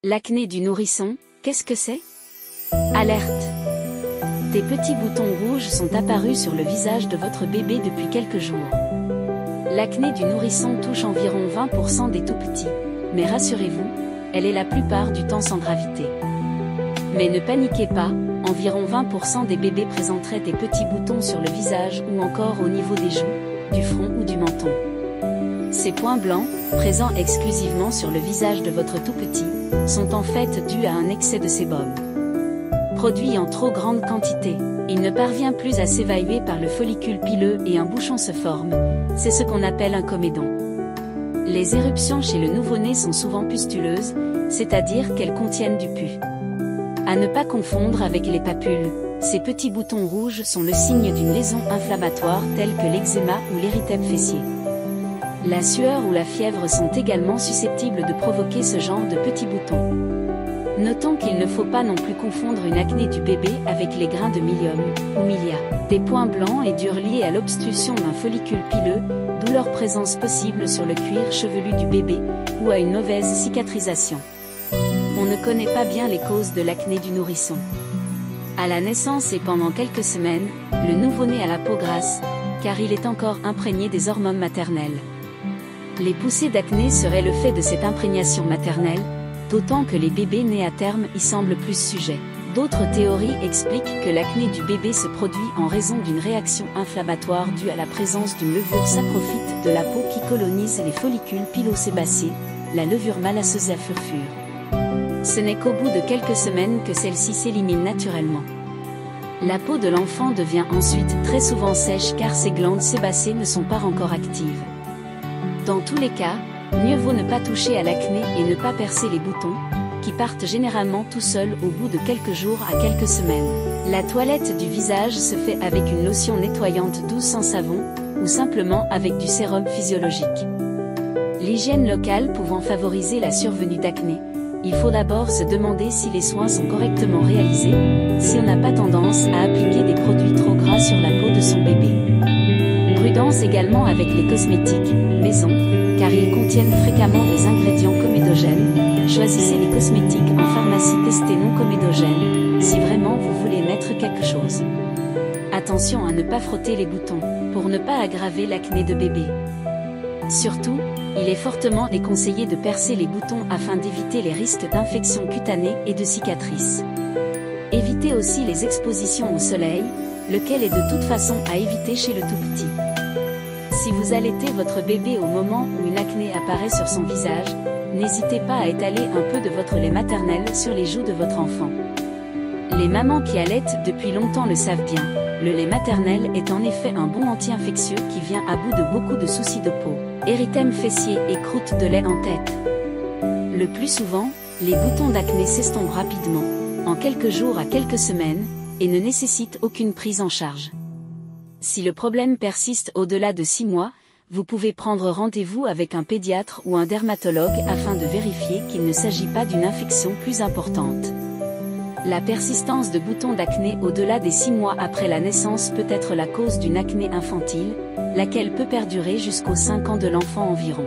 L'acné du nourrisson, qu'est-ce que c'est? Alerte! Des petits boutons rouges sont apparus sur le visage de votre bébé depuis quelques jours. L'acné du nourrisson touche environ 20% des tout-petits, mais rassurez-vous, elle est la plupart du temps sans gravité. Mais ne paniquez pas, environ 20% des bébés présenteraient des petits boutons sur le visage ou encore au niveau des joues, du front ou du menton. Ces points blancs, présents exclusivement sur le visage de votre tout-petit, sont en fait dus à un excès de sébum. Produit en trop grande quantité, il ne parvient plus à s'évacuer par le follicule pileux et un bouchon se forme, c'est ce qu'on appelle un comédon. Les éruptions chez le nouveau-né sont souvent pustuleuses, c'est-à-dire qu'elles contiennent du pus. À ne pas confondre avec les papules, ces petits boutons rouges sont le signe d'une lésion inflammatoire telle que l'eczéma ou l'érythème fessier. La sueur ou la fièvre sont également susceptibles de provoquer ce genre de petits boutons. Notons qu'il ne faut pas non plus confondre une acné du bébé avec les grains de milium, ou milia, des points blancs et durs liés à l'obstruction d'un follicule pileux, d'où leur présence possible sur le cuir chevelu du bébé, ou à une mauvaise cicatrisation. On ne connaît pas bien les causes de l'acné du nourrisson. À la naissance et pendant quelques semaines, le nouveau-né a la peau grasse, car il est encore imprégné des hormones maternelles. Les poussées d'acné seraient le fait de cette imprégnation maternelle, d'autant que les bébés nés à terme y semblent plus sujets. D'autres théories expliquent que l'acné du bébé se produit en raison d'une réaction inflammatoire due à la présence d'une levure saprophyte de la peau qui colonise les follicules pilosébacés, la levure malasseuse à furfure. Ce n'est qu'au bout de quelques semaines que celle-ci s'élimine naturellement. La peau de l'enfant devient ensuite très souvent sèche car ses glandes sébacées ne sont pas encore actives. Dans tous les cas, mieux vaut ne pas toucher à l'acné et ne pas percer les boutons, qui partent généralement tout seuls au bout de quelques jours à quelques semaines. La toilette du visage se fait avec une lotion nettoyante douce sans savon, ou simplement avec du sérum physiologique. L'hygiène locale pouvant favoriser la survenue d'acné, il faut d'abord se demander si les soins sont correctement réalisés, si on n'a pas tendance à appliquer des produits trop gras sur la peau de son bébé. Prudence également avec les cosmétiques maison, car ils contiennent fréquemment des ingrédients comédogènes. Choisissez les cosmétiques en pharmacie testés non comédogènes, si vraiment vous voulez mettre quelque chose. Attention à ne pas frotter les boutons, pour ne pas aggraver l'acné de bébé. Surtout, il est fortement déconseillé de percer les boutons afin d'éviter les risques d'infections cutanées et de cicatrices. Évitez aussi les expositions au soleil, lequel est de toute façon à éviter chez le tout-petit. Si vous allaitez votre bébé au moment où une acné apparaît sur son visage, n'hésitez pas à étaler un peu de votre lait maternel sur les joues de votre enfant. Les mamans qui allaitent depuis longtemps le savent bien, le lait maternel est en effet un bon anti-infectieux qui vient à bout de beaucoup de soucis de peau, érythème fessier et croûte de lait en tête. Le plus souvent, les boutons d'acné s'estompent rapidement, en quelques jours à quelques semaines, et ne nécessitent aucune prise en charge. Si le problème persiste au-delà de 6 mois, vous pouvez prendre rendez-vous avec un pédiatre ou un dermatologue afin de vérifier qu'il ne s'agit pas d'une infection plus importante. La persistance de boutons d'acné au-delà des 6 mois après la naissance peut être la cause d'une acné infantile, laquelle peut perdurer jusqu'aux 5 ans de l'enfant environ.